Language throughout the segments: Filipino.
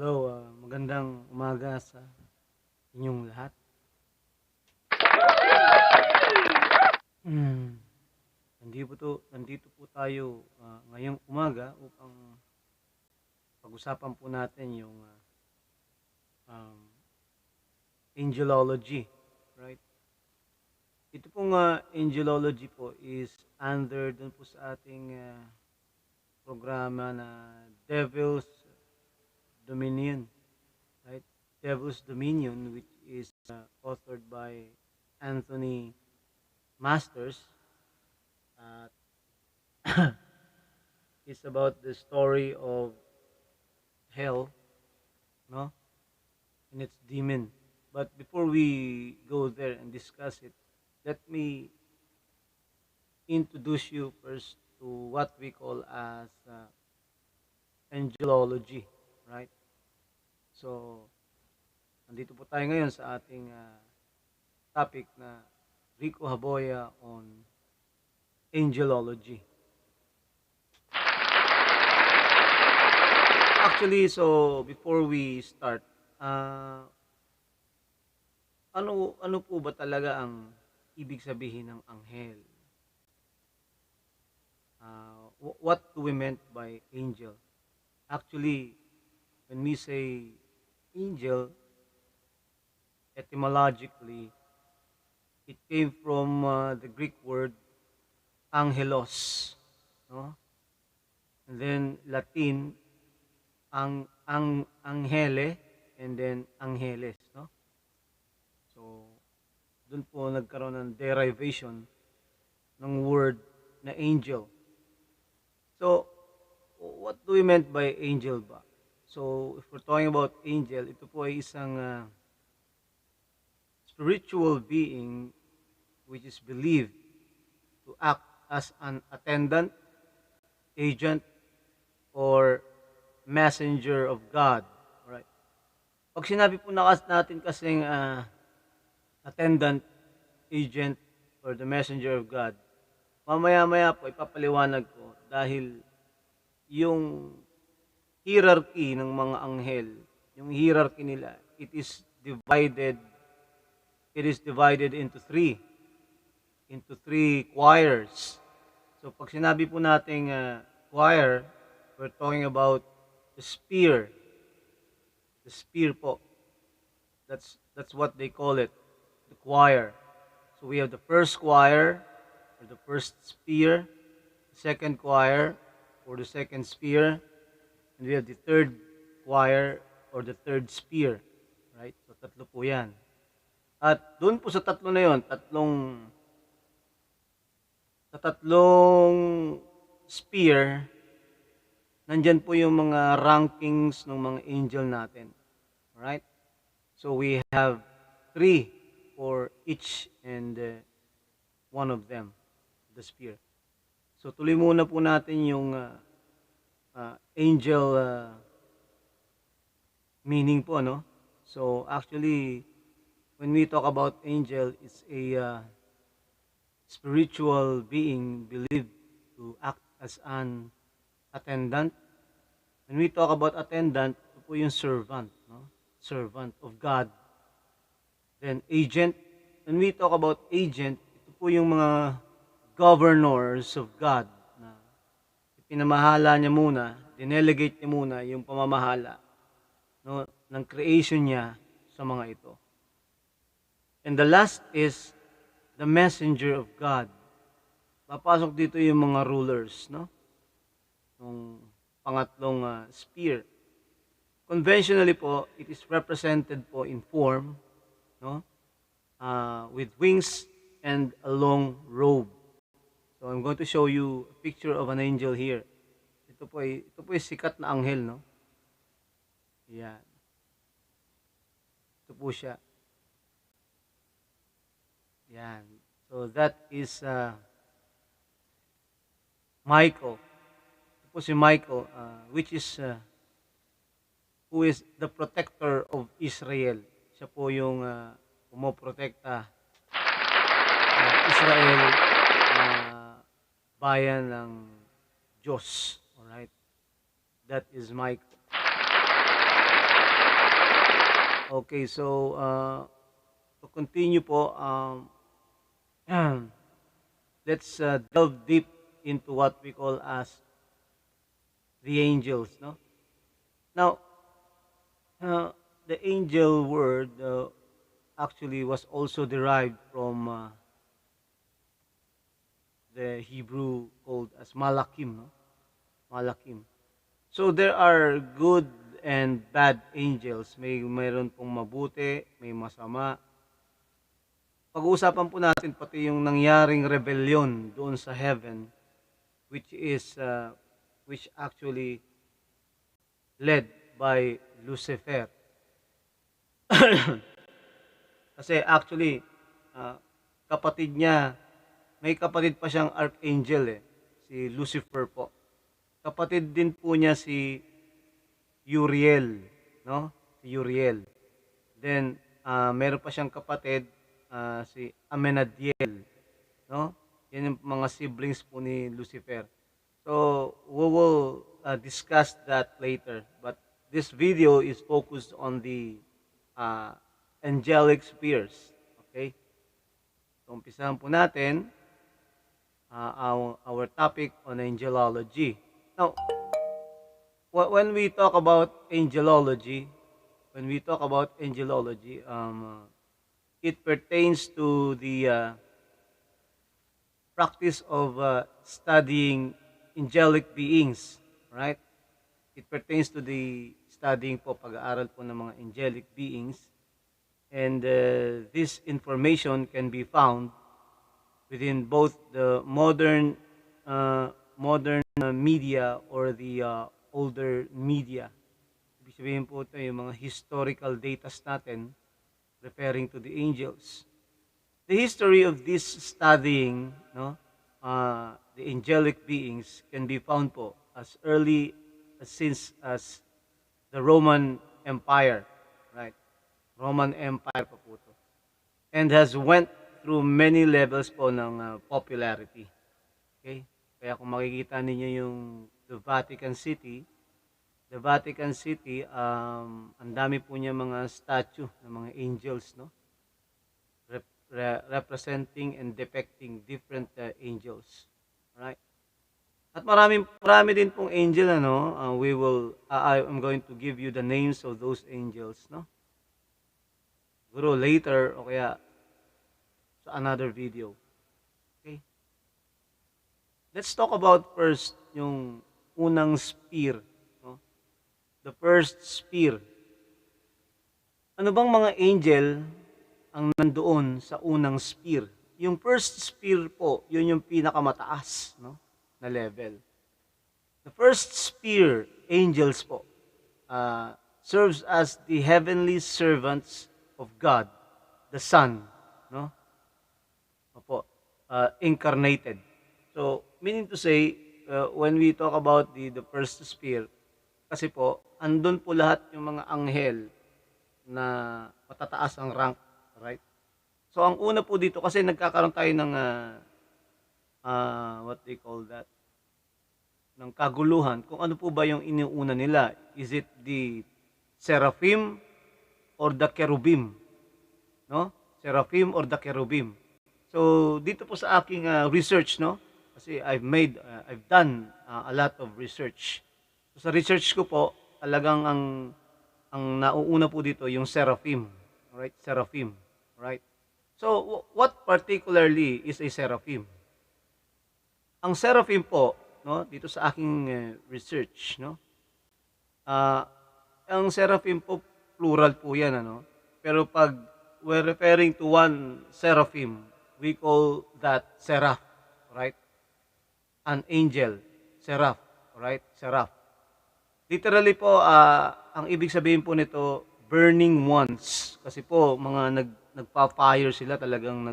Hello, magandang umaga sa inyong lahat. Hmm, nandito po tayo ngayong umaga upang pag-usapan po natin yung um, Angelology, right? Ito pong Angelology po is under dun po sa ating programa na Devil's Dominion, right? Devil's Dominion, which is authored by Anthony Masters. At it's about the story of hell, no, and its demon. But before we go there and discuss it, let me introduce you first to what we call as angelology, right? So, nandito po tayo ngayon sa ating topic na Rico Haboya on angelology. Actually, so before we start, ano po ba talaga ang ibig sabihin ng anghel? What do we meant by angel? Actually, when we say angel, etymologically, it came from the Greek word angelos, no? And then Latin, anghele, and then angeles, no? So, dun po nagkaroon ng derivation ng word na angel. So, what do we meant by angel ba? So, if we're talking about angel, ito po ay isang spiritual being which is believed to act as an attendant, agent, or messenger of God. Alright. Pag sinabi po natin kasing attendant, agent, or the messenger of God, mamaya-maya po ipapaliwanag ko dahil yung hierarchy ng mga anghel, yung hierarchy nila, it is divided into three choirs. So pag sinabi po nating choir, we're talking about the spear. The spear po. That's what they call it, the choir. So we have the first choir, or the first spear, the second choir, or the second spear, and we have the third choir, or the third spear. Right? So tatlo po yan. At doon po sa tatlo na yon, tatlong spear, nandyan po yung mga rankings ng mga angel natin. Alright? So we have 3 for each and one of them, the spear. So tuloy muna po natin yung angel meaning po, no? So actually, when we talk about angel, it's a spiritual being believed to act as an attendant. When we talk about attendant, ito po yung servant, no? Servant of God. Then agent, when we talk about agent, ito po yung mga governors of God na ipinamahala niya muna, dinelegate niya muna yung pamamahala, no, ng creation niya sa mga ito. And the last is the messenger of God. Papasok dito yung mga rulers, no? Yung pangatlong spear. Conventionally po, it is represented po in form, no? With wings and a long robe. So I'm going to show you a picture of an angel here. Ito po ay sikat na anghel, no? Yan. Ito po siya. Yan. So that is Michael. Ito po si Michael, which is who is the protector of Israel. Siya po yung pumoprotekta Israel na bayan ng Diyos. Alright? That is Michael. Okay, so to continue po, let's delve deep into what we call as the angels, no? Now, uh, the angel word actually was also derived from the Hebrew called as malakim, no? Malakim. So there are good and bad angels. Mayroon pong mabuti, may masama. Pag-uusapan po natin pati yung nangyaring rebellion doon sa heaven, which is which actually led by Lucifer. Kasi actually, ah, kapatid niya, may kapatid pa siyang archangel si Lucifer po. Kapatid din po niya si Uriel, no? Si Uriel. Then, meron pa siyang kapatid, si Amenadiel, no? Yan yung mga siblings po ni Lucifer. So, we will discuss that later. But this video is focused on the uh, angelic spheres. Okay? So, umpisahan po natin our topic on angelology. Now, when we talk about angelology, it pertains to the practice of studying angelic beings, right? It pertains to the studying po, pag-aaral po ng mga angelic beings. And this information can be found within both the modern media or the older media. Ibig sabihin po ito yung mga historical datas natin referring to the angels. The history of this studying, no, the angelic beings can be found po as early as the Roman Empire, right? Roman Empire pa po to. And has went through many levels po ng popularity. Okay? Kaya kung makikita ninyo yung the Vatican City, ang dami po niya mga statue ng mga angels, no? Representing and depicting different angels. Right? At marami din pong angel, ano? I'm going to give you the names of those angels, no? Siguro later o kaya sa another video. Okay? Let's talk about first yung unang sphere, no? The first sphere. Ano bang mga angel ang nandoon sa unang sphere? Yung first sphere po, yun yung pinakamataas, no, na level. The first sphere, angels po, serves as the heavenly servants of God, the Son, no? Opo, incarnated. So, meaning to say, when we talk about the first sphere, kasi po, andun po lahat yung mga anghel na matataas ang rank, right? So, ang una po dito, kasi nagkakaroon tayo ng, what they call that, ng kaguluhan, kung ano po ba yung iniuna nila. Is it the Seraphim or the Cherubim? No? Seraphim or the Cherubim. So, dito po sa aking research, no? Kasi I've done a lot of research. So, sa research ko po, talagang ang nauuna po dito yung Seraphim. Right? Seraphim. Right? So, what particularly is a Seraphim? Ang Seraphim po, no, dito sa aking research, no? Ang Seraphim po, plural po yan, ano? Pero pag we're referring to one Seraphim, we call that Seraph, right? An angel, Seraph, right? Seraph. Literally po, ang ibig sabihin po nito, burning ones. Kasi po, mga nagpa-fire sila, talagang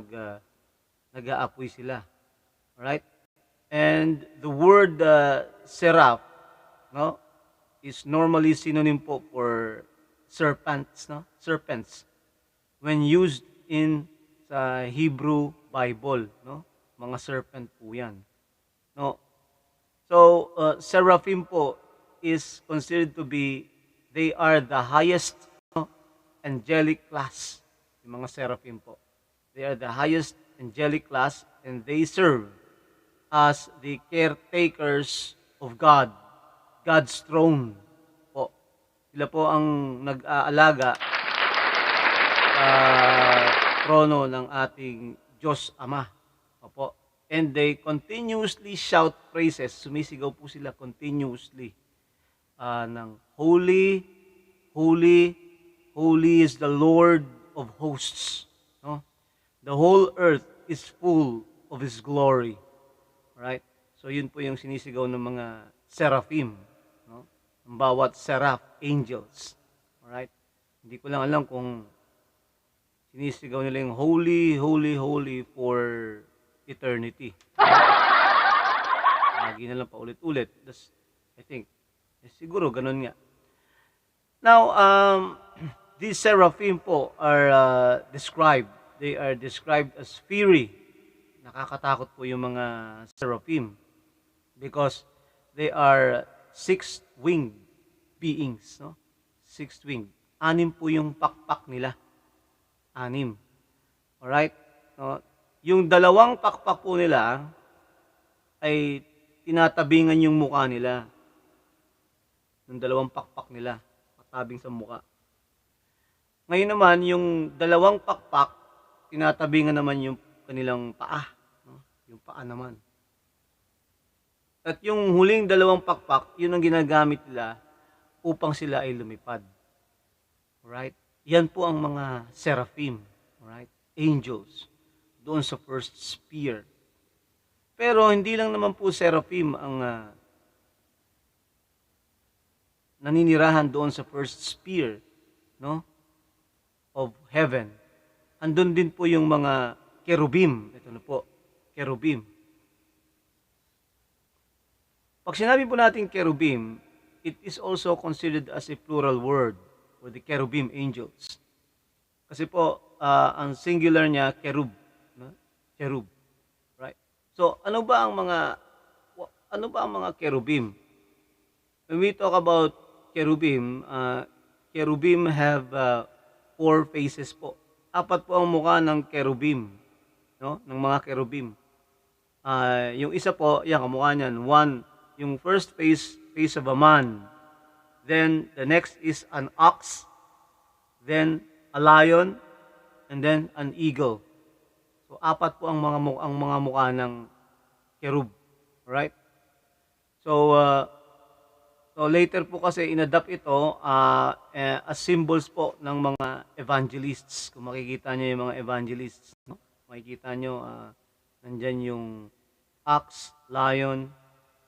nag-aapoy sila. Right? And the word seraph, no, is normally synonym po for serpents, no? Serpents. When used in sa Hebrew Bible, no? Mga serpent po 'yan. No. So, seraphim po is considered to be, they are the highest, no, angelic class, yung mga seraphim po. They are the highest angelic class and they serve as the caretakers of God, God's throne po. Sila po ang nag-aalaga sa trono ng ating Diyos Ama. Opo. And they continuously shout praises. Sumisigaw po sila continuously ng Holy, Holy, Holy is the Lord of hosts. No? The whole earth is full of His glory. Right? So yun po yung sinisigaw ng mga seraphim. No? Ang bawat seraph, angels. Alright? Hindi ko lang alam kung sinisigaw nila yung Holy, Holy, Holy for eternity. Lagi na lang paulit-ulit. I think. Siguro ganun nga. Now, these seraphim po are described. They are described as fiery. Nakakatakot po yung mga seraphim because they are six-winged beings. No? Six-winged. 6 po yung pakpak nila. 6. Alright? No? Yung 2 pakpak po nila ay tinatabingan yung mukha nila. Yung 2 pakpak nila, patabing sa mukha. Ngayon naman, yung 2 pakpak, tinatabingan naman yung kanilang paa. No? Yung paa naman. At yung huling 2 pakpak, yun ang ginagamit nila upang sila ay lumipad. Alright? Yan po ang mga seraphim. Alright? Angels. Doon sa first sphere. Pero hindi lang naman po seraphim ang naninirahan doon sa first sphere, no? Of heaven. Andun din po yung mga cherubim. Ito na po, cherubim. Pag sinabi po natin cherubim, it is also considered as a plural word for the cherubim angels. Kasi po, ang singular niya, cherub. No? Cherub. Right? So, ano ba ang mga cherubim? When we talk about cherubim, cherubim have 4 faces po. 4 po ang mukha ng cherubim, no? Ng mga cherubim. Yung isa po, yan, kamukha niyan. 1, yung first face of a man. Then, the next is an ox. Then, a lion. And then, an eagle. So, 4 po ang mga mukha ng cherub. Right? So later po kasi inadapt ito as symbols po ng mga evangelists. Kung makikita nyo yung mga evangelists, no? Makikita nyo, nandyan yung ox, lion,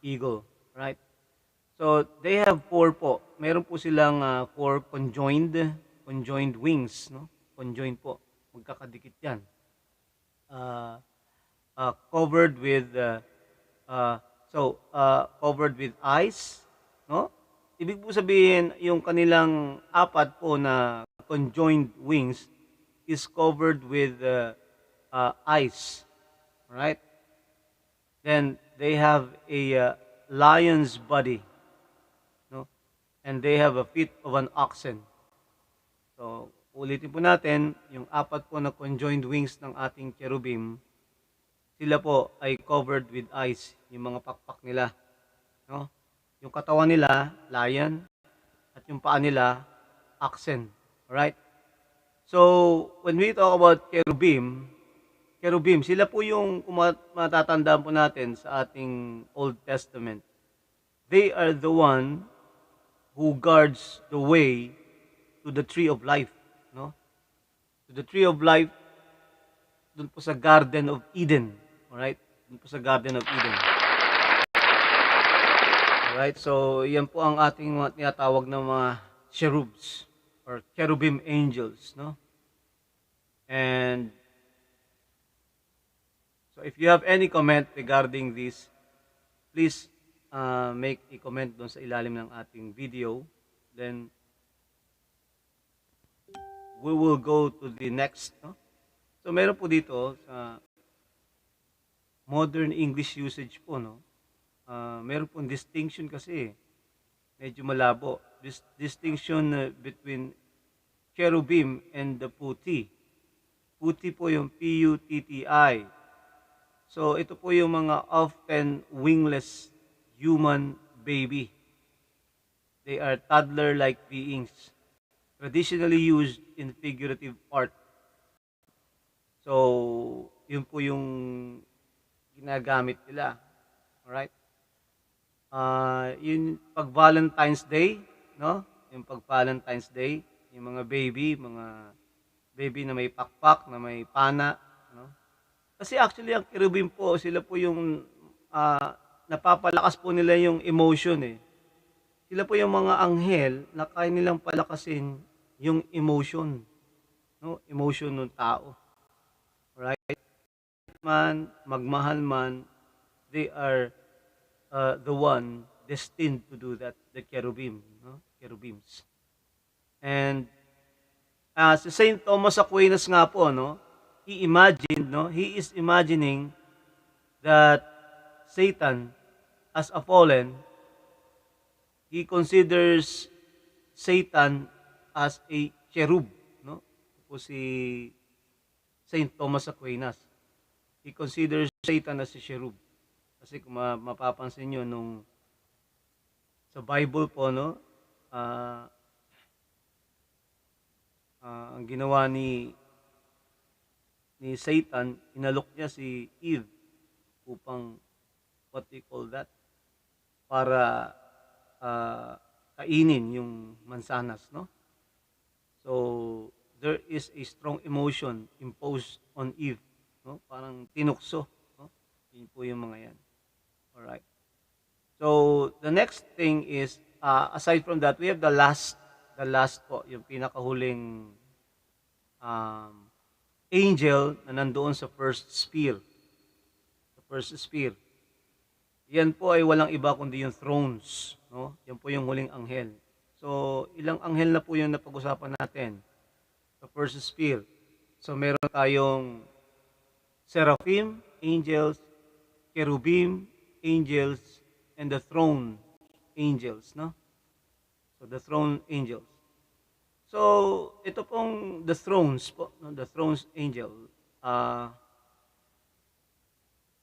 eagle. Right? So, they have 4 po. Meron po silang 4 conjoined wings. No? Conjoined po. Magkakadikit yan. Covered with covered with eyes, no? Ibig po sabihin yung kanilang 4 po na conjoined wings is covered with eyes, right? Then they have a lion's body, no? And they have a feet of an oxen. So ulitin po natin, yung 4 po na conjoined wings ng ating cherubim, sila po ay covered with eyes, yung mga pakpak nila. No? Yung katawan nila, lion, at yung paa nila, oxen. Alright? So, when we talk about cherubim, sila po yung, kung matatandaan po natin sa ating Old Testament, they are the one who guards the way to the tree of life. No? To the tree of life, dun po sa Garden of Eden. Alright? Dun po sa Garden of Eden. Alright? So, yan po ang ating mga tinatawag na mga cherubs or cherubim angels. No? And so, if you have any comment regarding this, please make a comment doon sa ilalim ng ating video. Then, we will go to the next. No? So, meron po dito sa modern English usage po, no? Meron pong distinction kasi, medyo malabo. This distinction between cherubim and the putti. Putti po yung P-U-T-T-I. So ito po yung mga often wingless human baby. They are toddler-like beings, traditionally used in figurative art. So, yun po yung ginagamit nila. Alright? Yun pag Valentine's Day, no? Yung pag Valentine's Day, yung mga baby na may pakpak, na may pana, no? Kasi actually ang cherubim po, sila po yung napapalakas po nila yung emotion eh. Sila po yung mga anghel na kaya nilang palakasin yung emotion, no? Emotion ng tao. Right? Magmahal man, they are the one destined to do that, the cherubim, no? Cherubims. And si Saint Thomas Aquinas nga po, no? He is imagining that Satan as a fallen, he considers Satan as a cherub, no? Ito po si Saint Thomas Aquinas. He considers Satan as a cherub. Kasi kung mapapansin nyo, sa Bible po, no, ang ginawa ni Satan, inalok niya si Eve upang, what we call that, para kainin yung mansanas, no? So, there is a strong emotion imposed on Eve, no? Parang tinukso, no? Yun po yung mga yan. Alright. So, the next thing is, aside from that, we have the last po, yung pinakahuling angel na nandoon sa first sphere. Sa first sphere. Yan po ay walang iba kundi yung thrones, no? Yan po yung huling anghel. So, ilang anghel na po yung napag-usapan natin sa first sphere. So, meron tayong seraphim, angels, cherubim, angels, and the throne angels, no? So, the throne angels. So, ito pong the thrones po, no? The thrones angel.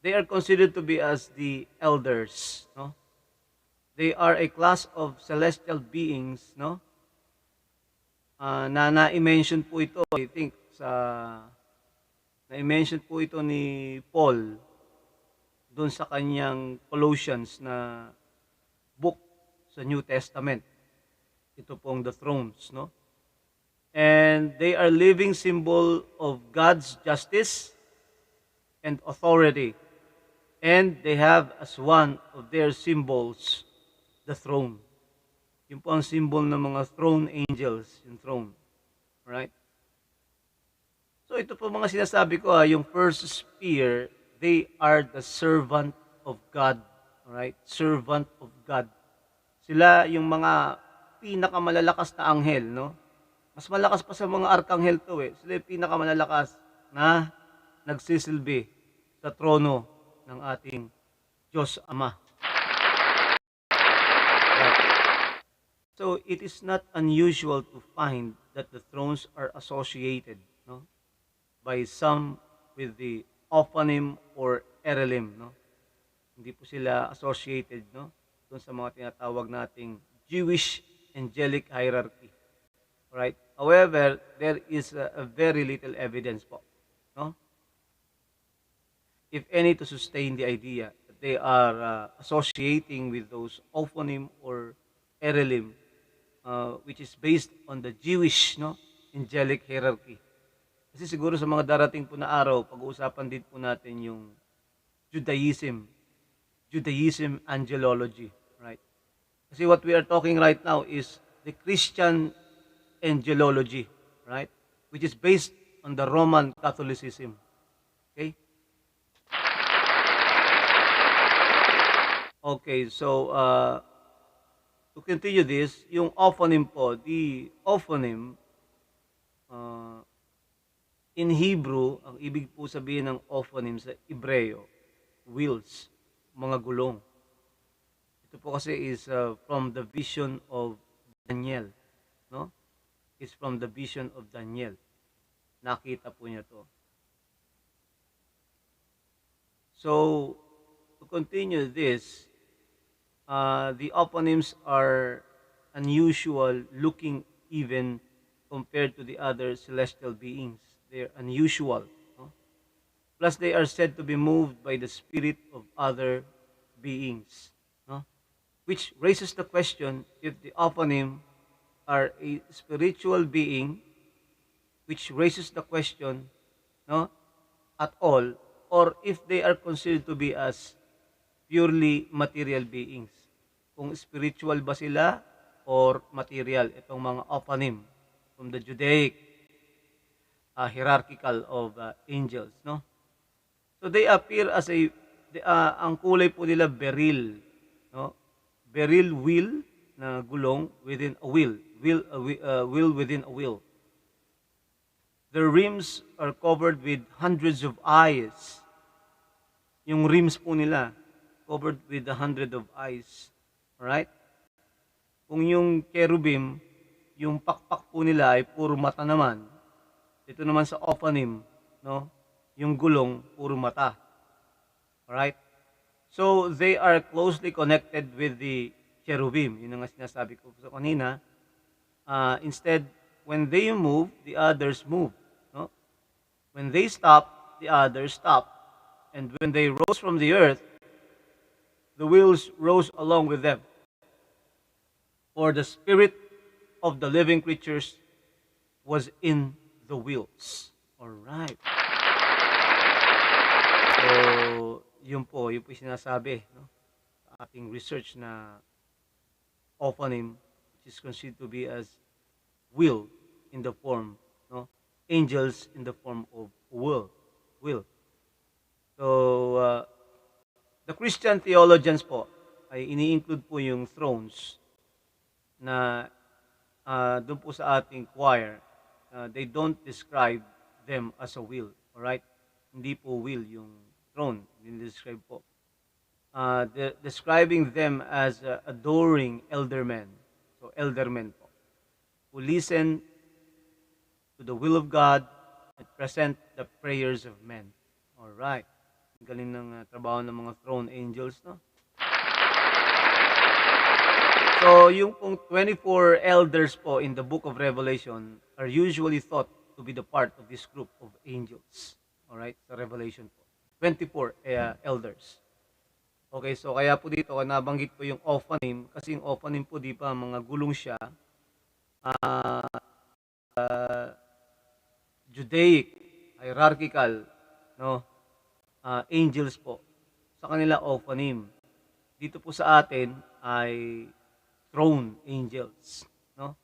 They are considered to be as the elders, no? They are a class of celestial beings, no? Na-mention po ito, I think, na-mention po ito ni Paul doon sa kanyang Colossians na book sa New Testament. Ito pong the thrones, no? And they are living symbol of God's justice and authority. And they have as one of their symbols the throne. Yung po ang symbol ng mga throne angels, yung throne. Right? So ito po mga sinasabi ko, yung first sphere, they are the servant of God. Right? Servant of God. Sila yung mga pinakamalalakas na anghel, no? Mas malakas pa sa mga arkanghel to eh. Sila yung pinakamalalakas na nagsisilbi sa trono ng ating Diyos Ama. Right. So it is not unusual to find that the thrones are associated, no, by some with the ophonym or erelim, no? Hindi po sila associated, no, doon sa mga tinatawag nating Jewish angelic hierarchy. Right? However, there is a very little evidence po, no? If any, to sustain the idea that they are associating with those ophonym or erelim, which is based on the Jewish, no, angelic hierarchy. Kasi siguro sa mga darating po na araw, pag-uusapan din po natin yung Judaism Angelology, right? Kasi what we are talking right now is the Christian Angelology, right? Which is based on the Roman Catholicism. Okay? Okay, so to continue this, yung ophonym po, the ophonym in Hebrew, ang ibig po sabihin ng ophonym sa Hebreo, wheels, mga gulong. Ito po kasi is from the vision of Daniel, no? is from the vision of Daniel. Nakita po niya to. So, to continue this, the oponyms are unusual looking even compared to the other celestial beings. They're unusual. No? Plus, they are said to be moved by the spirit of other beings. No? Which raises the question if the oponym are a spiritual being, which raises the question, no, at all, or if they are considered to be as purely material beings. Kung spiritual ba sila or material, itong mga oponym from the Judaic hierarchical of angels, no? So they appear as ang kulay po nila beryl, no? Beryl wheel na gulong within a wheel, wheel within a wheel. Their rims are covered with hundreds of eyes. Yung rims po nila covered with the hundred of eyes. Alright? Kung yung cherubim, yung pakpak po nila ay puro mata naman. Ito naman sa ophonym, no? Yung gulong, puro mata. Alright? So, they are closely connected with the cherubim. Yun ang sinasabi ko sa kanina. Instead, when they move, the others move. No? When they stop, the others stop. And when they rose from the earth, the wheels rose along with them. For the spirit of the living creatures was in the wheels. Alright. So, yun po yung sinasabi, no? Sa ating research na ophonym, which is considered to be as will in the form, no? Angels in the form of will. So, the Christian theologians po ay ini-include po yung thrones na doon po sa ating choir. They don't describe them as a will, alright? Hindi po will yung throne, describe po. Describing them as adoring eldermen. So, eldermen po. Who listen to the will of God and present the prayers of men. Alright. Galing ng trabaho ng mga throne angels, no? So, yung pong 24 elders po in the book of Revelation are usually thought to be the part of this group of angels. Alright? Sa Revelation po. 24 elders. Okay, so kaya po dito, nabanggit ko yung ophonym, kasi yung ophonym po, di ba, mga gulong siya, Judaic, hierarchical, no? Angels po. Sa kanila, ophonym. Dito po sa atin ay throne angels, no?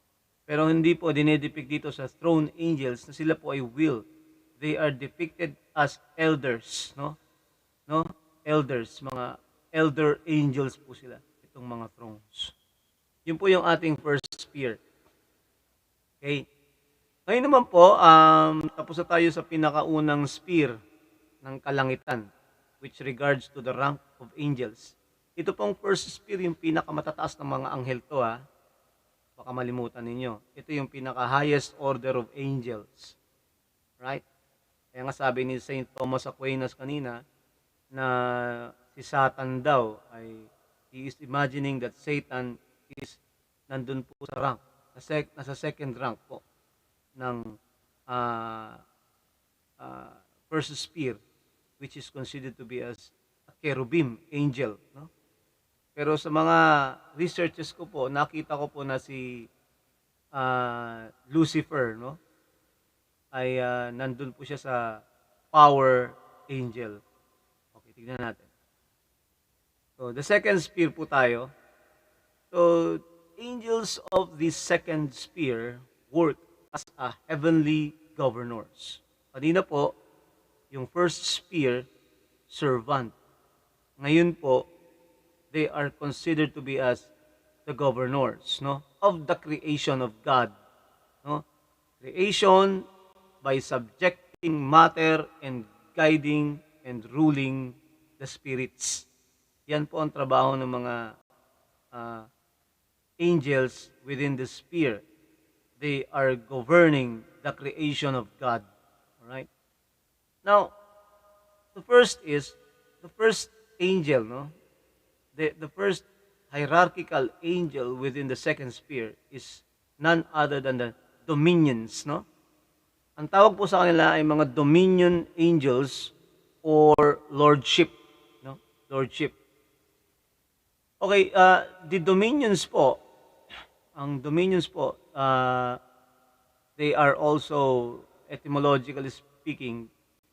Pero hindi po dinedepict dito sa throne angels na sila po ay will. They are depicted as elders, no? No? Elders, mga elder angels po sila, itong mga thrones. Yun po yung ating first sphere. Okay. Ngayon naman po, tapos na tayo sa pinakaunang sphere ng kalangitan, which regards to the rank of angels. Ito pong first sphere, yung pinakamatataas ng mga anghel to, ha. Baka malimutan ninyo. Ito yung pinaka-highest order of angels. Right? Kaya nga sabi ni Saint Thomas Aquinas kanina, na si Satan daw ay, he is imagining that Satan is nandun po sa rank. Nasa second rank po ng first sphere, which is considered to be as a cherubim angel, no? Pero sa mga researches ko po, nakita ko po na si Lucifer, no, ay nandun po siya sa power angel. Okay, tignan natin. So, the second sphere po tayo. So, angels of the second sphere work as a heavenly governors. Kanina po, yung first sphere, servant. Ngayon po, they are considered to be as the governors, no, of the creation of God, no? Creation by subjecting matter and guiding and ruling the spirits. Yan po ang trabaho ng mga angels within the sphere. they are governing the creation of God. All right. Now, the first angel, no? The first hierarchical angel within the second sphere is none other than the dominions, no? Ang tawag po sa kanila ay mga dominion angels or lordship, no? Lordship. Okay, the dominions po, ang dominions po, they are also etymologically speaking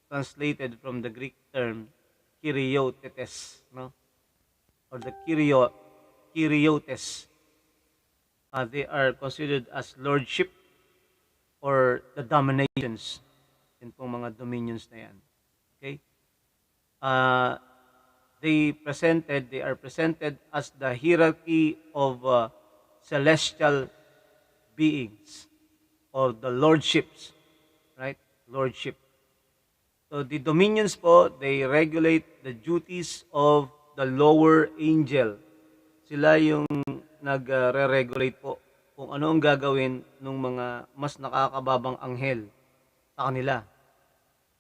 translated from the Greek term kyrioutetes, no? Or the kyriotes. They are considered as lordship or the dominations. Yan pong mga dominions na yan. Okay? They are presented as the hierarchy of celestial beings or the lordships, right? Lordship. So the dominions po, they regulate the duties of the lower angel. Sila yung nagre-regulate po kung ano ang gagawin ng mga mas nakakababang anghel sa kanila.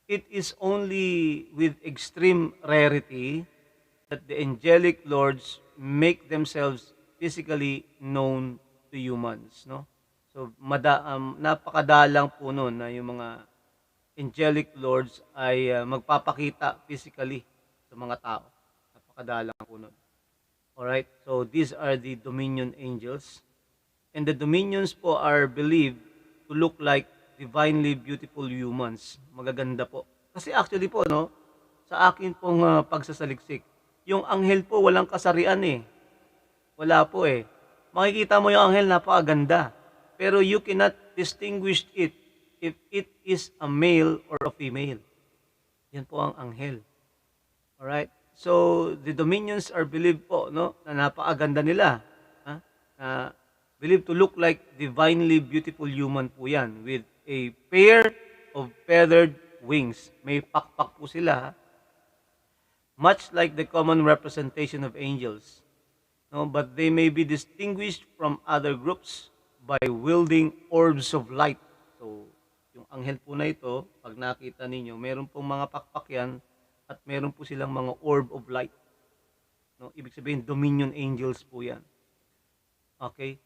It is only with extreme rarity that the angelic lords make themselves physically known to humans, no? So napakadalang po noon na yung mga angelic lords ay magpapakita physically sa mga tao. Napakadalang po noon. Alright, so these are the dominion angels. And the dominions po are believed to look like divinely beautiful humans. Magaganda po. Kasi actually po, no, sa akin pong pagsasaliksik, yung anghel po walang kasarian eh. Wala po eh. Makikita mo yung anghel, napakaganda. Pero you cannot distinguish it if it is a male or a female. Yan po ang anghel. Alright? So, the dominions are believed po, no, na napakaganda nila. Believed to look like divinely beautiful human po yan with a pair of feathered wings. May pakpak po sila. Much like the common representation of angels. No, but they may be distinguished from other groups by wielding orbs of light. So, yung anghel po na ito, pag nakita ninyo, meron pong mga pakpak yan at meron po silang mga orb of light. No, ibig sabihin, dominion angels po yan. Okay?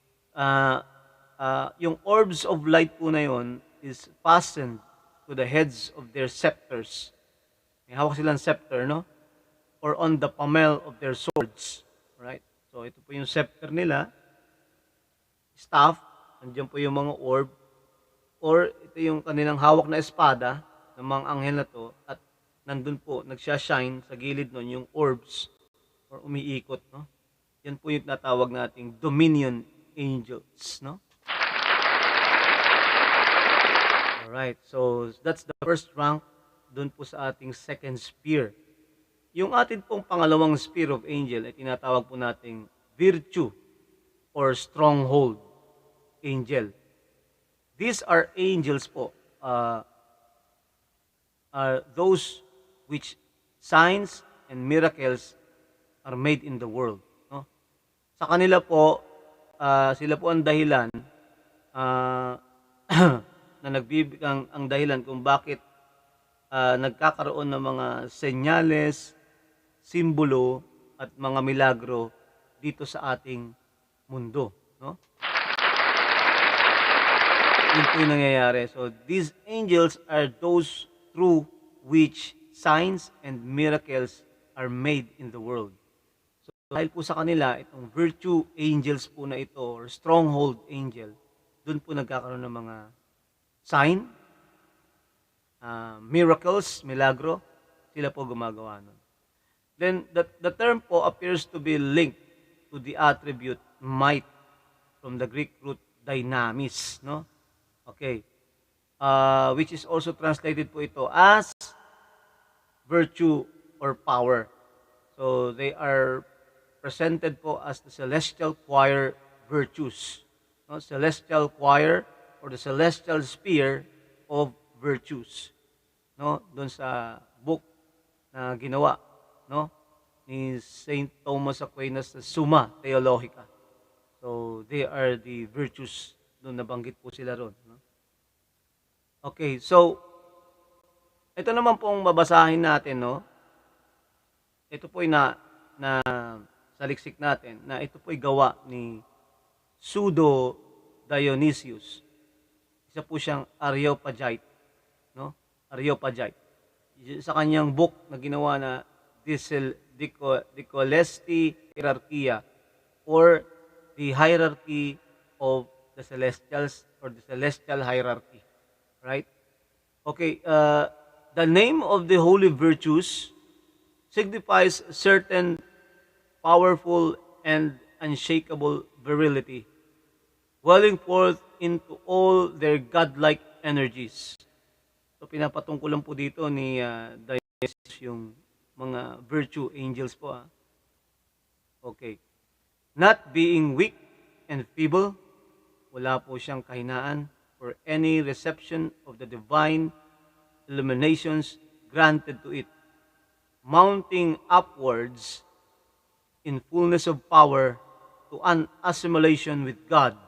Yung orbs of light po na yon is fastened to the heads of their scepters. May hawak silang scepter, no? Or on the pommel of their swords. Right? So, ito po yung scepter nila. Staff. Nandiyan po yung mga orb. Or, ito yung kanilang hawak na espada ng mga anghel na to. At nandun po, nagsya-shine sa gilid nun yung orbs. Or umiikot, no? Yan po yung natawag nating dominion angels, no? Alright, so that's the first rank dun po sa ating second sphere. Yung atin pong pangalawang sphere of angel ay tinatawag po nating virtue or stronghold angel. These are angels po, are those which signs and miracles are made in the world. No? Sa kanila po, sila po ang dahilan na nagbibigay ang dahilan kung bakit nagkakaroon ng mga senyales, simbolo at mga milagro dito sa ating mundo, no? Yun po yung nangyayari. So these angels are those through which signs and miracles are made in the world. So dahil po sa kanila, itong virtue angels po na ito or stronghold angel, doon po nagkakaroon ng mga sign, miracles, milagro, sila po gumagawa nun. Then, the term po appears to be linked to the attribute might from the Greek root dynamis, no? Okay. Which is also translated po ito as virtue or power. So, they are presented po as the celestial choir virtues. No? Celestial choir or the celestial sphere of virtues. No? Doon sa book na ginawa, no, ni Saint Thomas Aquinas, the Summa Theologica. So they are the virtues Doon nabanggit po sila ron, no? Okay, so ito naman pong babasahin natin, no? Ito po na saliksik natin na ito po ay gawa ni Pseudo Dionysius. Isa po siyang Areopagite, no? Areopagite. Sa kanyang book na ginawa na Dicolesti Hierarchia or the Hierarchy of the Celestials or the Celestial Hierarchy. Right? Okay, the name of the holy virtues signifies certain powerful and unshakable virility, welling forth into all their godlike energies. So pinapatungkulan po dito ni Dionysius yung mga virtue angels po. Okay. Not being weak and feeble, wala po siyang kahinaan for any reception of the divine illuminations granted to it, mounting upwards in fullness of power to an assimilation with God.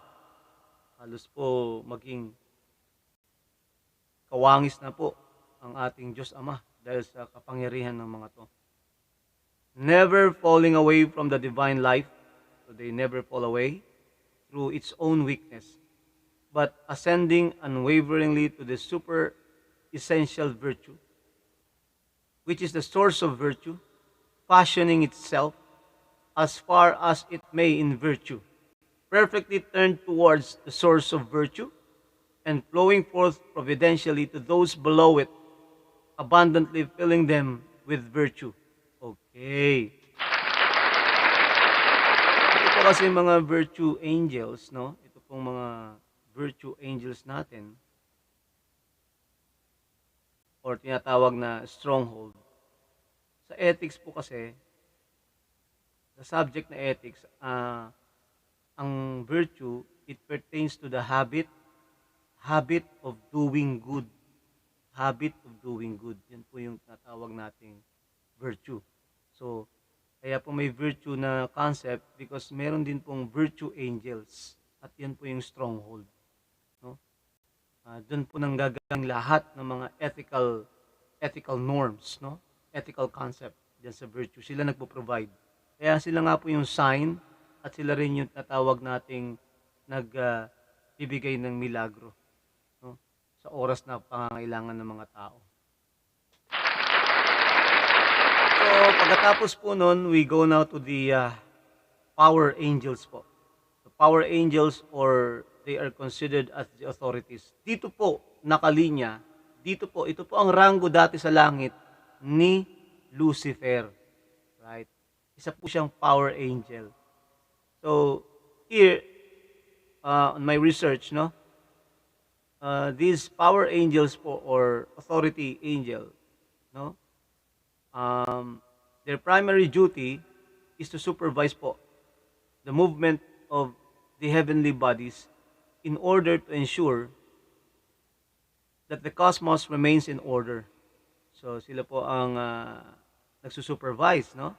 Halos po maging kawangis na po ang ating Diyos Ama dahil sa kapangyarihan ng mga to. Never falling away from the divine life, so they never fall away through its own weakness, but ascending unwaveringly to the super essential virtue, which is the source of virtue, fashioning itself as far as it may in virtue, perfectly turned towards the source of virtue, and flowing forth providentially to those below it, abundantly filling them with virtue. Okay. Ito po kasi mga virtue angels, no? Ito pong mga virtue angels natin, or tinatawag na stronghold. Sa ethics po kasi, sa subject na ethics, ang virtue, it pertains to the habit of doing good. Habit of doing good. Yan po yung natawag nating virtue. So, kaya po may virtue na concept because meron din pong virtue angels. At yan po yung stronghold. No? Doon po nang gagaling lahat ng mga ethical norms, no? Ethical concept diyan sa virtue. Sila nagpo-provide. Kaya sila nga po yung sign at sila rin yung natawag nating nagbibigay ng milagro, no? Sa oras na pangangailangan ng mga tao. So, pagkatapos po nun, we go now to the power angels po. The power angels, or they are considered as the authorities. Dito po, nakalinya, ito po ang ranggo dati sa langit ni Lucifer. Right? Isa po siyang power angel. So, here, on my research, no, these power angels po, or authority angel, no, their primary duty is to supervise po the movement of the heavenly bodies in order to ensure that the cosmos remains in order. So sila po ang nagsusupervise, no?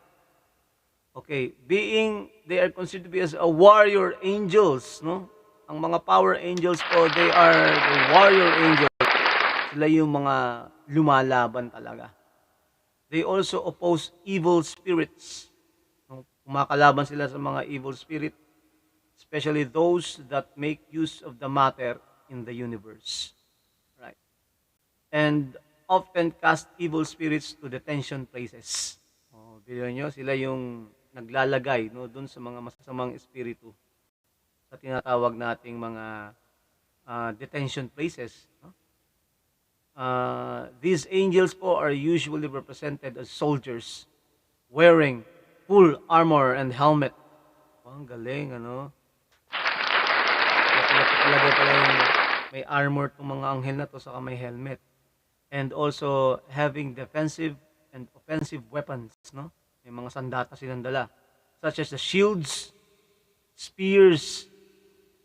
Okay, they are considered to be as a warrior angels, no? Ang mga power angels po, they are the warrior angels. Sila yung mga lumalaban talaga. They also oppose evil spirits. Kumakalaban sila sa mga evil spirit, especially those that make use of the matter in the universe. Right? And often cast evil spirits to detention places. Bilhin nyo, sila yung naglalagay, no, dun sa mga masasamang espiritu sa tinatawag nating mga detention places. No? These angels po are usually represented as soldiers wearing full armor and helmet. Ang galing, ano? Talaga pala yung may armor itong mga anghel na to, saka may helmet. And also having defensive and offensive weapons, no? May mga sandata silang dala, such as the shields, spears,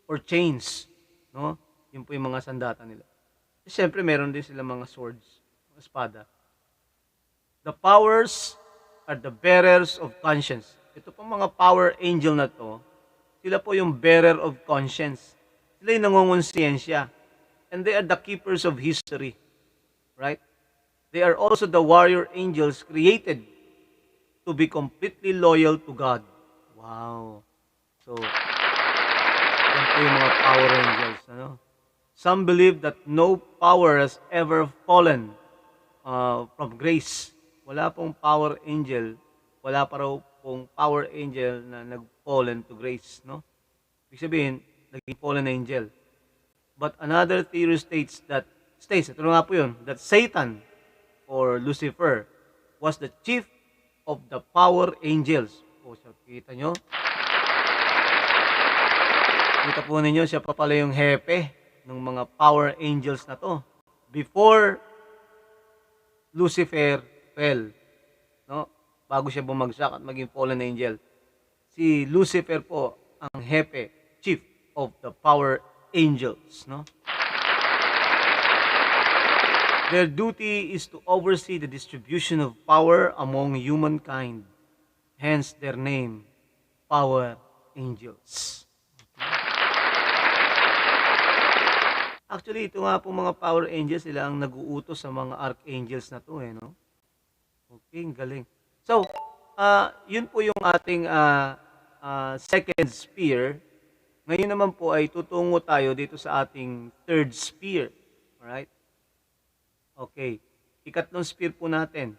or chains, no? Yun po yung mga sandata nila. Siyempre, meron din sila mga swords, mga espada. The powers are the bearers of conscience. Ito po mga power angel na to, sila po yung bearer of conscience. Sila yung nangongonsiyensya. And they are the keepers of history. Right? They are also the warrior angels created to be completely loyal to God. Wow. So, yan po yung mga power angels. Ano? Some believe that no power has ever fallen from grace. Wala pong power angel, wala pa raw pong power angel na nag-fallen to grace. No? Ibig sabihin, naging fallen angel. But another theory ito na nga po yun, that Satan or Lucifer was the chief of the power angels. O, so, kita nyo? Kita po ninyo, siya pa pala yung hepe ng mga power angels na to. Before Lucifer fell, no? Bago siya bumagsak at maging fallen angel. Si Lucifer po ang hepe, chief of the power angels, no? Their duty is to oversee the distribution of power among humankind. Hence their name, power angels. Actually, ito nga po mga power angels, sila ang nag-uutos sa mga archangels na to, no? Okay, galing. So, yun po yung ating second sphere. Ngayon naman po ay tutungo tayo dito sa ating third sphere. Alright? Okay. Ikatlong sphere po natin.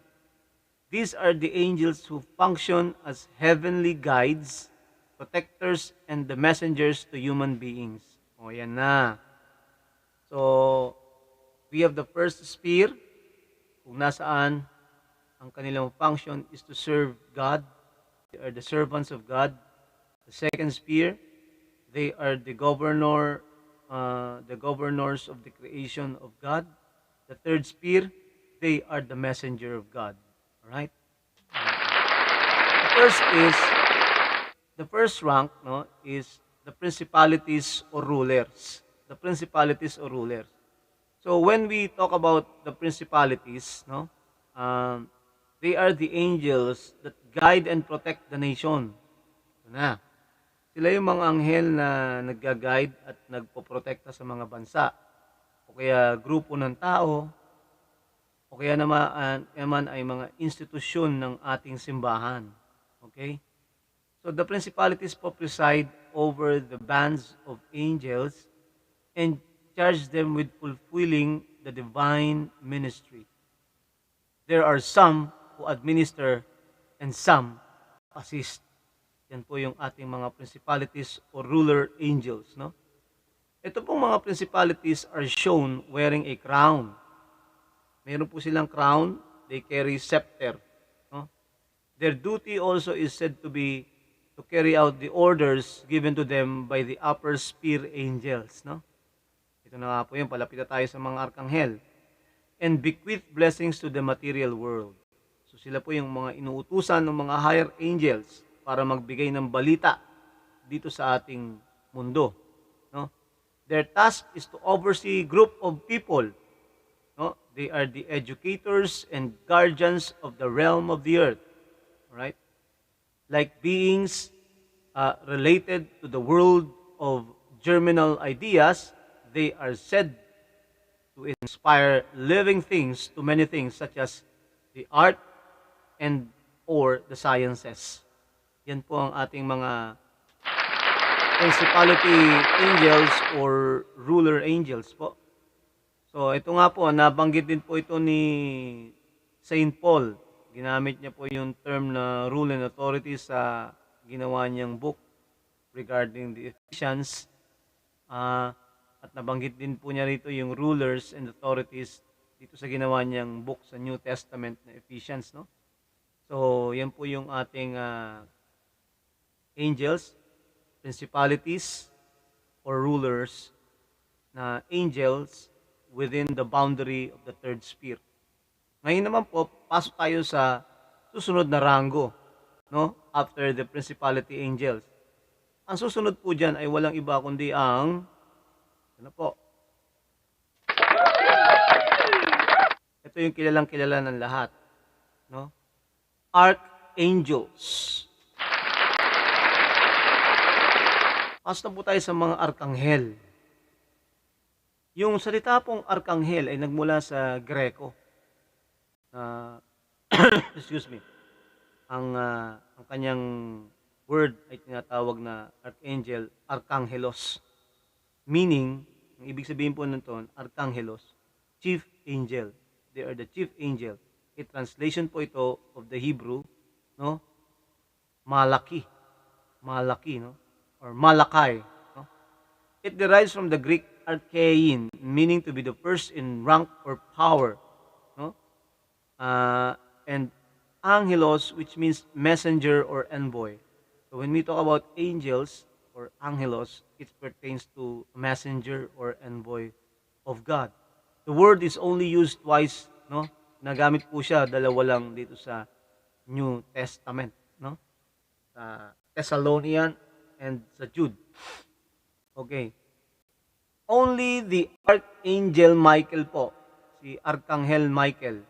These are the angels who function as heavenly guides, protectors, and the messengers to human beings. O, yan na. So, we have the first sphere, kung nasaan ang kanilang function is to serve God. They are the servants of God. The second sphere, they are the governors of the creation of God. The third sphere, they are the messenger of God. Alright? The first rank, no, is the principalities or rulers. The principalities or rulers. So when we talk about the principalities, no, they are the angels that guide and protect the nation. Ito na. Sila yung mga anghel na nag-guide at nagpoprotekta sa mga bansa. O kaya grupo ng tao, o kaya naman ay mga institusyon ng ating simbahan. Okay? So the principalities po preside over the bands of angels and charge them with fulfilling the divine ministry. There are some who administer and some assist. Yan po yung ating mga principalities or ruler angels, no? Ito pong mga principalities are shown wearing a crown. Meron po silang crown, they carry scepter, no? Their duty also is said to be to carry out the orders given to them by the upper sphere angels, no? Ito na nga po yun, palapit na tayo sa mga arkanghel. And bequeath blessings to the material world. So sila po yung mga inuutusan ng mga higher angels para magbigay ng balita dito sa ating mundo, no? Their task is to oversee group of people, no? They are the educators and guardians of the realm of the earth, right? Like beings related to the world of germinal ideas, they are said to inspire living things to many things such as the art and or the sciences. Yan po ang ating mga principality angels or ruler angels po. So ito nga po, nabanggit din po ito ni Saint Paul. Ginamit niya po yung term na rule and authority sa ginawa niyang book regarding the Ephesians. At nabanggit din po niya rito yung rulers and authorities dito sa ginawa niyang book sa New Testament na Ephesians, no? So, yan po yung ating angels, principalities, or rulers na angels within the boundary of the third sphere. Ngayon naman po, pasok tayo sa susunod na rango, no? After the principality angels. Ang susunod po dyan ay walang iba kundi ang ano po? Ito yung kilalang-kilala ng lahat, no? Archangels. Pasok na po tayo sa mga arkanghel. Yung salita pong arkanghel ay nagmula sa Greko. Excuse me. Ang kanyang word ay tinatawag na archangel, arkangelos. Meaning, ang ibig sabihin po nito, arkangelos, chief angel. They are the chief angel. A translation po ito of the Hebrew, no? Malaki. Malaki, no? Or Malakai, no? It derives from the Greek archein, meaning to be the first in rank or power, no? And angelos, which means messenger or envoy. So when we talk about angels or angelos, it pertains to messenger or envoy of God. The word is only used twice, no? Nagamit po siya, dalawa lang dito sa New Testament, no? Sa Thessalonian and sa Jude. Okay. Only the Archangel Michael po, si Arkanghel Michael,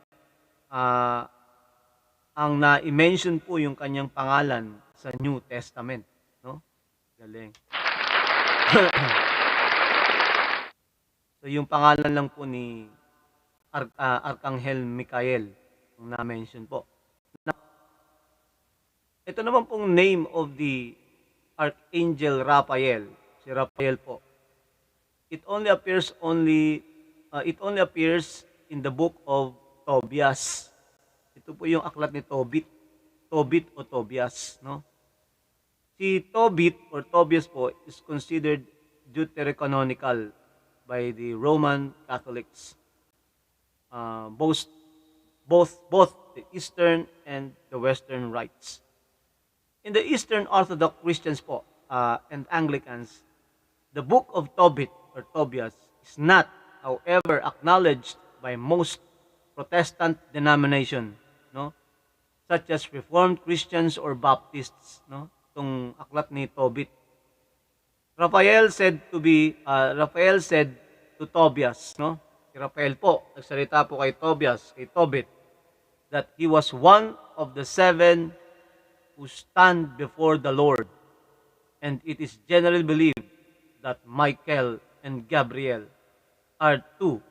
ang na-mention po yung kanyang pangalan sa New Testament, no? Galing. So yung pangalan lang po ni Arkanghel Michael ang na-mention po. Now, ito naman pong name of the Archangel Raphael, si Raphael po. It only appears in the book of Tobias. Ito po yung aklat ni Tobit o Tobias, no? Si Tobit or Tobias po is considered deuterocanonical by the Roman Catholics. Both the Eastern and the Western rites. In the Eastern Orthodox Christians po and Anglicans, the book of Tobit or Tobias is not, however, acknowledged by most Protestant denomination, no? Such as Reformed Christians or Baptists, no? Itong aklat ni Tobit. Raphael said to Tobias, no? Si Raphael po, nagsalita po kay Tobias, kay Tobit, that he was one of the 7 who stand before the Lord. And it is generally believed that Michael and Gabriel are 2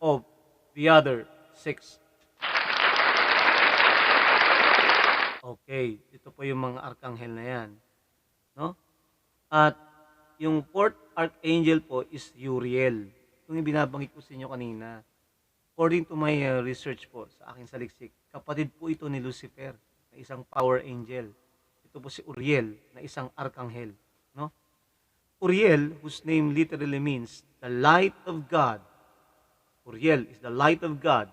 of the other 6. Okay, ito po yung mga arkanghel na yan, no? At yung 4th archangel po is Uriel. Yung binabanggit ko sa inyo kanina. According to my research po sa aking saliksik, kapatid po ito ni Lucifer, na isang power angel. Ito po si Uriel, na isang arkanghel, no? Uriel, whose name literally means the light of God. Uriel is the light of God.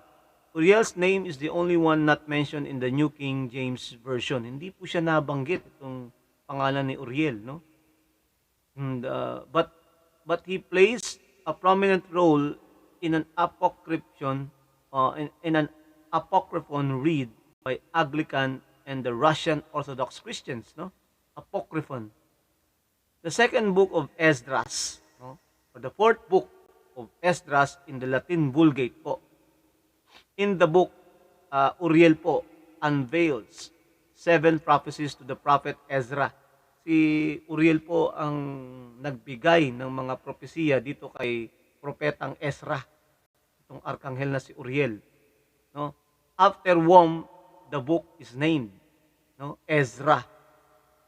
Uriel's name is the only one not mentioned in the New King James Version. Hindi po siya nabanggit itong pangalan ni Uriel, no? And, but he plays a prominent role in an apocryphon read by Anglican and the Russian Orthodox Christians, no? Apocryphon. The second book of Esdras, no? Or the 4th book of Esdras in the Latin Vulgate po. In the book, Uriel po unveils 7 prophecies to the prophet Ezra. Si Uriel po ang nagbigay ng mga propesiya dito kay propetang Ezra. Itong arkanghel na si Uriel, no? After whom the book is named, no? Ezra,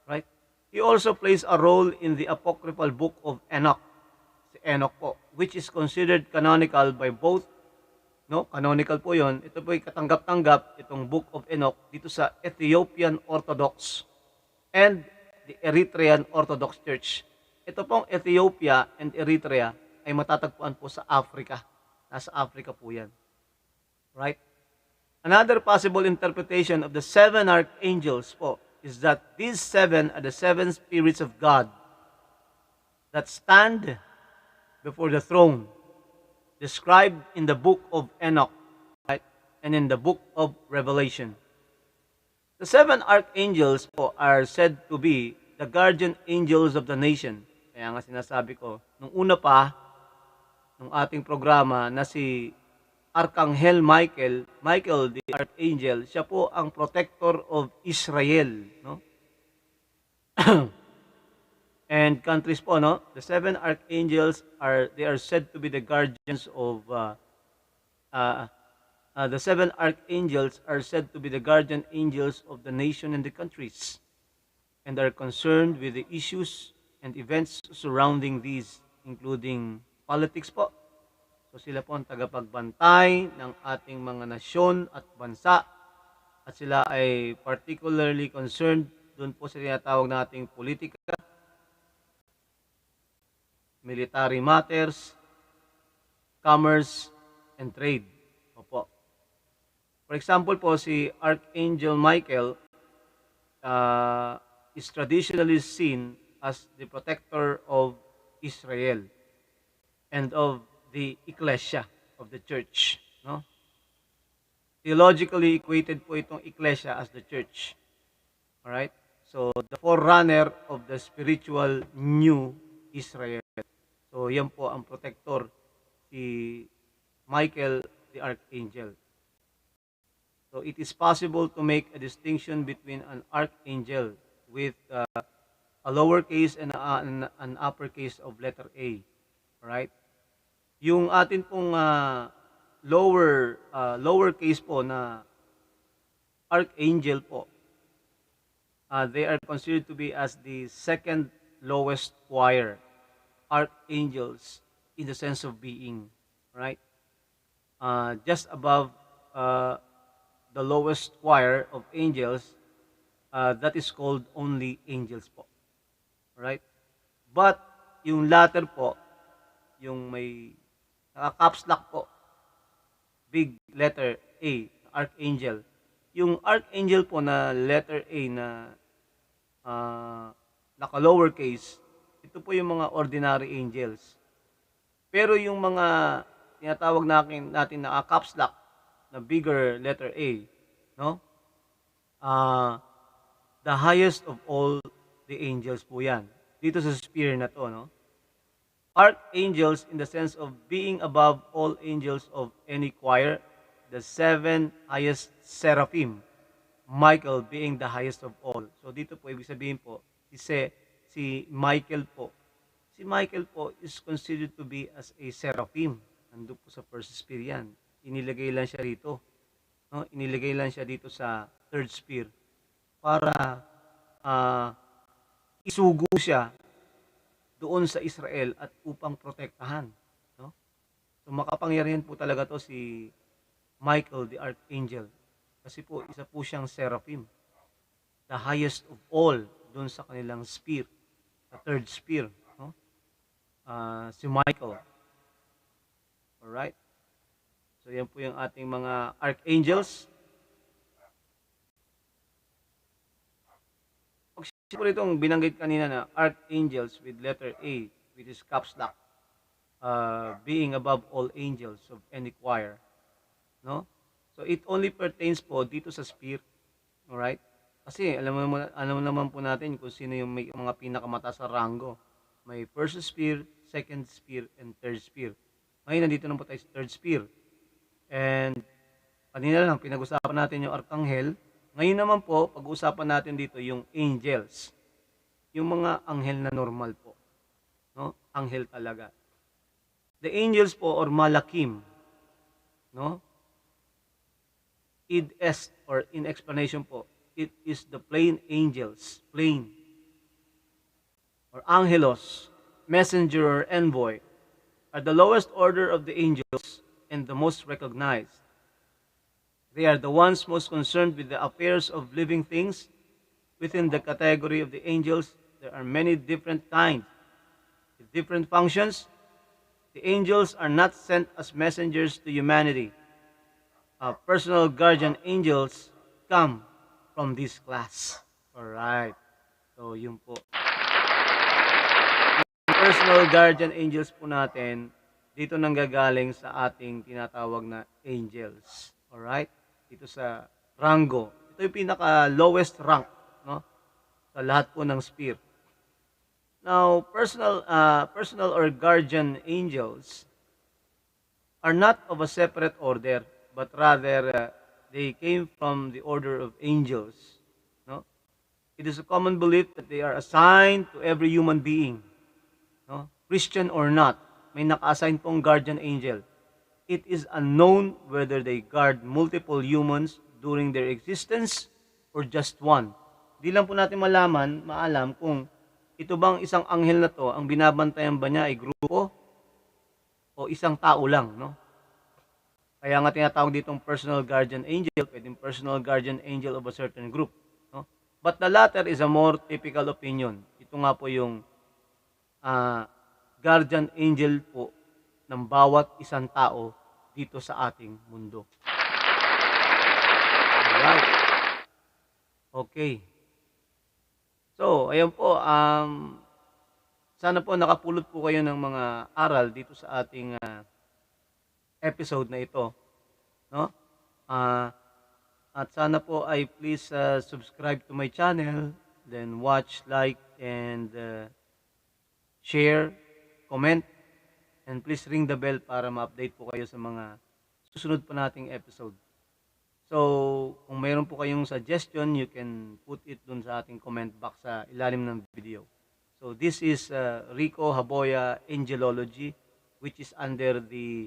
right? He also plays a role in the apocryphal book of Enoch. Si Enoch po, which is considered canonical by both, no? Canonical po 'yon. Ito po ay katanggap-tanggap itong Book of Enoch dito sa Ethiopian Orthodox and the Eritrean Orthodox Church. Ito pong Ethiopia and Eritrea ay matatagpuan po sa Africa. Nasa Africa po 'yan. Right? Another possible interpretation of the 7 archangels po is that these 7 are the 7 spirits of God that stand before the throne, described in the book of Enoch, right? And in the book of Revelation. The 7 archangels po are said to be the guardian angels of the nation. Kaya nga sinasabi ko, nung una pa, nung ating programa na si Arkanghel Michael the archangel, siya po ang protector of Israel, no? and countries po, no? The seven archangels are said to be the guardians of uh, the seven archangels are said to be the guardian angels of the nation and the countries, and are concerned with the issues and events surrounding these, including politics po. So sila po ang tagapagbantay ng ating mga nasyon at bansa, at sila ay particularly concerned doon po sa tinatawag nating politika, military matters, commerce, and trade. Opo. For example po, si Archangel Michael is traditionally seen as the protector of Israel and of the Ecclesia, of the church. No? Theologically equated po itong Ecclesia as the church. Alright? So, the forerunner of the spiritual new Israel. So, yan po ang protector, si Michael the Archangel. So, it is possible to make a distinction between an archangel with a lowercase and an uppercase of letter A. Alright? Yung atin pong lowercase po na archangel po, they are considered to be as the second lowest choir, archangels in the sense of being, right? Just above the lowest choir of angels, that is called only angels po, right? But yung latter po, yung may naka-caps lock po, big letter A, archangel. Yung archangel po na letter A na naka-lowercase, ito po yung mga ordinary angels. Pero yung mga tinatawag natin na caps lock na bigger letter A, no? The highest of all the angels po yan. Dito sa sphere na to, no? Archangels in the sense of being above all angels of any choir, the seven highest seraphim, Michael being the highest of all. So dito po, ibig sabihin po, si Michael po, si Michael po is considered to be as a seraphim. Nandun po sa first sphere yan. Inilagay lang siya rito. No? Inilagay lang siya dito sa third sphere para isugo siya doon sa Israel at upang protektahan. No? So makapangyarihan po talaga to si Michael the Archangel. Kasi po, isa po siyang seraphim. The highest of all doon sa kanilang sphere. The third sphere. No? Si Michael. Alright? So yan po yung ating mga archangels. Siguro itong binanggit kanina na archangels with letter A, which is caps lock, being above all angels of any choir. No? So it only pertains po dito sa sphere. Alright? Kasi alam naman po natin kung sino yung may mga pinakamataas sa rango. May first sphere, second sphere, and third sphere. Ngayon nandito na po tayo sa third sphere. And kanina lang pinag-usapan natin yung arkanghel. Ngayon naman po, pag-uusapan natin dito yung angels. Yung mga anghel na normal po. No? Anghel talaga. The angels po or malakim, no? Id est or in explanation po, it is the plain angels, plain or angelos, messenger or envoy, are the lowest order of the angels and the most recognized. They are the ones most concerned with the affairs of living things. Within the category of the angels, there are many different kinds, with different functions. The angels are not sent as messengers to humanity. Personal guardian angels come from this class. Alright. So, yun po. Yung personal guardian angels po natin, dito nanggagaling sa ating tinatawag na angels. Alright? Dito sa rango. Ito yung pinaka-lowest rank, no? Sa lahat po ng sphere. Now, personal or guardian angels are not of a separate order, but rather they came from the order of angels, no? It is a common belief that they are assigned to every human being, no? Christian or not, may naka-assign pong guardian angel. It is unknown whether they guard multiple humans during their existence or just one. Di lang po natin maalam kung ito bang isang anghel na to, ang binabantayan ba niya ay grupo o isang tao lang, no? Kaya nga tinatawag ditong personal guardian angel, pwedeng personal guardian angel of a certain group, no? But the latter is a more typical opinion. Ito nga po yung guardian angel po ng bawat isang tao dito sa ating mundo. Alright. Okay. So, ayan po, sana po nakapulot po kayo ng mga aral dito sa ating episode na ito, no? At sana po ay please subscribe to my channel, then watch, like, and share, comment, and please ring the bell para ma-update po kayo sa mga susunod pa nating episode. So, kung mayroon po kayong suggestion, you can put it dun sa ating comment box sa ilalim ng video. So, this is Rico Haboya Angelology, which is under the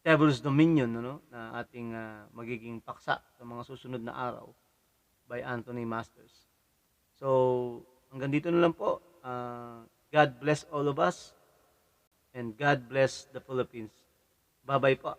Devil's Dominion, no? Na ating magiging paksa sa mga susunod na araw by Anthony Masters. So, hanggang dito na lang po. God bless all of us and God bless the Philippines. Bye-bye po.